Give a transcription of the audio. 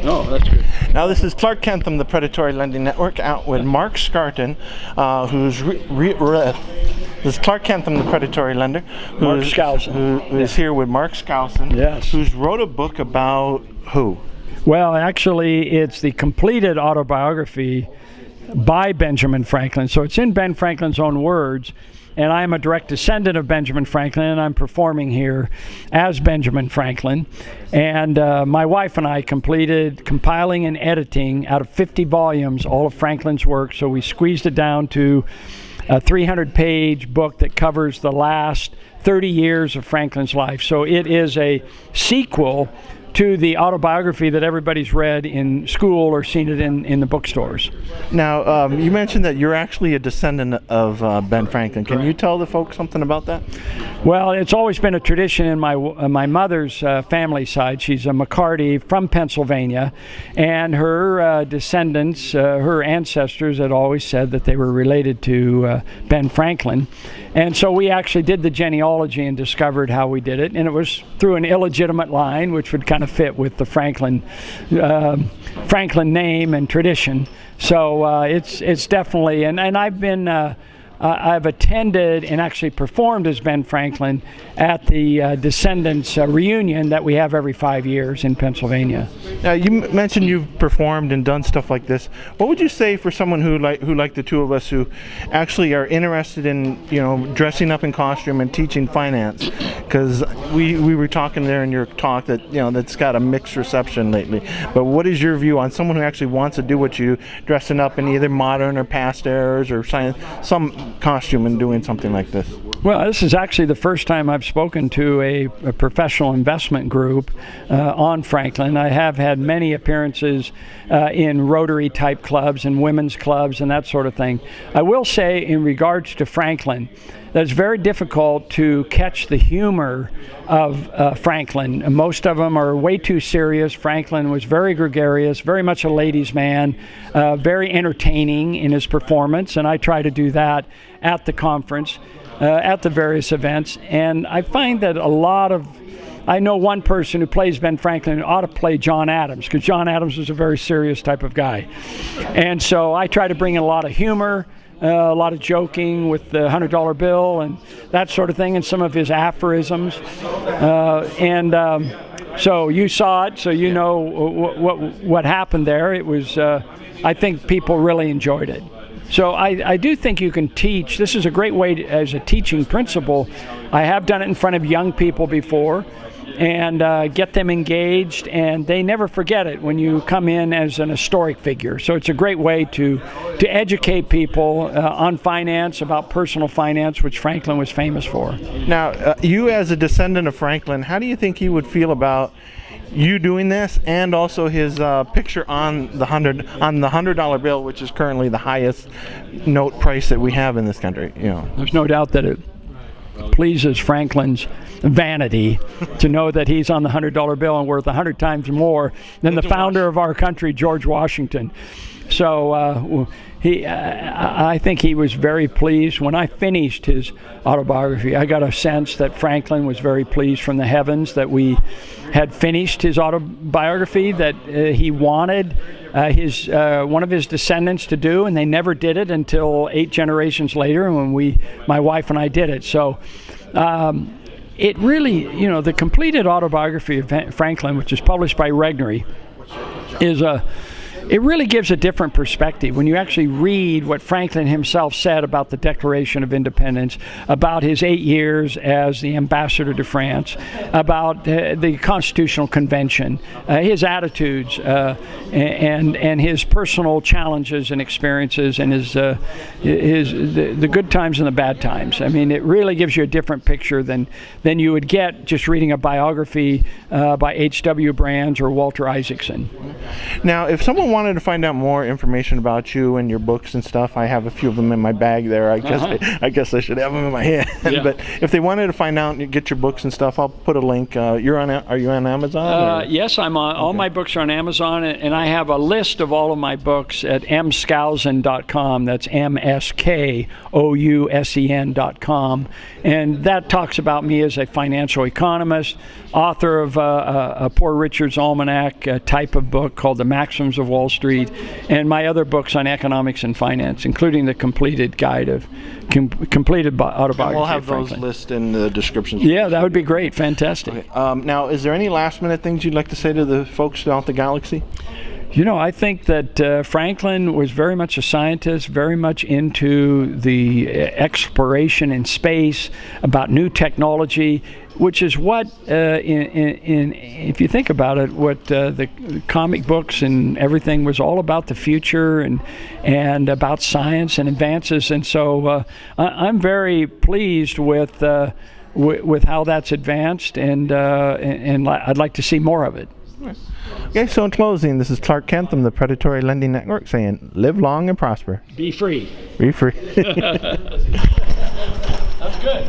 Oh, that's good. Now this is Clark Kentham, the Predatory Lending Network, out with Mark Skousen, this is Clark Kentham, the Predatory Lender, who is here with Mark Skousen, yes, who's wrote a book about who? Well, actually, it's the completed autobiography by Benjamin Franklin. So it's in Ben Franklin's own words, and I'm a direct descendant of Benjamin Franklin, and I'm performing here as Benjamin Franklin. And my wife and I completed compiling and editing out of 50 volumes all of Franklin's work. So we squeezed it down to a 300-page book that covers the last 30 years of Franklin's life. So it is a sequel to the autobiography that everybody's read in school or seen it in the bookstores. Now, you mentioned that you're actually a descendant of Ben Franklin. Can you tell the folks something about that? Well, it's always been a tradition in my mother's family side. She's a Mckeon from Pennsylvania, and her descendants, her ancestors, had always said that they were related to Ben Franklin. And so we actually did the genealogy and discovered how we did it, and it was through an illegitimate line, which would kind of fit with the Franklin name and tradition. So it's definitely, and I've been I've attended and actually performed as Ben Franklin at the Descendants reunion that we have every 5 years in Pennsylvania. Now, you mentioned you've performed and done stuff like this. What would you say for someone who like the two of us, who actually are interested in, dressing up in costume and teaching finance? Because we were talking there in your talk that, that's got a mixed reception lately. But what is your view on someone who actually wants to do what you do, dressing up in either modern or past eras or some costume and doing something like this? Well, this is actually the first time I've spoken to a professional investment group on Franklin. I have had many appearances in Rotary type clubs and women's clubs and that sort of thing. I will say, in regards to Franklin, that it's very difficult to catch the humor of Franklin. Most of them are way too serious. Franklin was very gregarious, very much a ladies' man, very entertaining in his performance, and I try to do that at the conference, at the various events. And I find that I know one person who plays Ben Franklin who ought to play John Adams, because John Adams was a very serious type of guy. And so I try to bring in a lot of humor, a lot of joking with the $100 bill and that sort of thing, and some of his aphorisms. So you saw it, so you know what happened there. It was, I think people really enjoyed it. So I do think you can teach. This is a great way as a teaching principle. I have done it in front of young people before, and get them engaged, and they never forget it when you come in as an historic figure. So it's a great way to educate people on finance, about personal finance, which Franklin was famous for. Now, you as a descendant of Franklin, how do you think he would feel about you doing this, and also his picture on the $100 bill, which is currently the highest note price that we have in this country? There's no doubt that it pleases Franklin's vanity to know that he's on the $100 bill and worth 100 times more than the founder of our country, George Washington. So I think he was very pleased. When I finished his autobiography, I got a sense that Franklin was very pleased from the heavens that we had finished his autobiography, that he wanted one of his descendants to do, and they never did it until 8 generations later when my wife and I did it. So it really, the completed autobiography of Franklin, which is published by Regnery, it really gives a different perspective when you actually read what Franklin himself said about the Declaration of Independence, about his 8 years as the ambassador to France, about the Constitutional Convention, his attitudes, and his personal challenges and experiences, and the good times and the bad times. I mean, it really gives you a different picture than you would get just reading a biography by H.W. Brands or Walter Isaacson. Now, if someone people wanted to find out more information about you and your books and stuff, I have a few of them in my bag there. I guess I should have them in my hand. Yeah. But if they wanted to find out and get your books and stuff, I'll put a link. Are you on Amazon? Yes, I'm on. All my books are on Amazon, and I have a list of all of my books at mskousen.com. That's MSKOUSEN.com, and that talks about me as a financial economist, author of a Poor Richard's Almanac type of book called The Maxims of Wall Street, and my other books on economics and finance, including the completed autobiography. We'll have those lists in the description. Yeah, that would be great. Fantastic. Okay. Now, is there any last-minute things you'd like to say to the folks throughout the galaxy? You know, I think that Franklin was very much a scientist, very much into the exploration in space, about new technology, which is what, if you think about it, what the comic books and everything was all about, the future and about science and advances. And so I'm very pleased with how that's advanced, and I'd like to see more of it. Okay, so in closing, this is Clark Kent from the Predatory Lending Network saying, live long and prosper. Be free. Be free. That's good.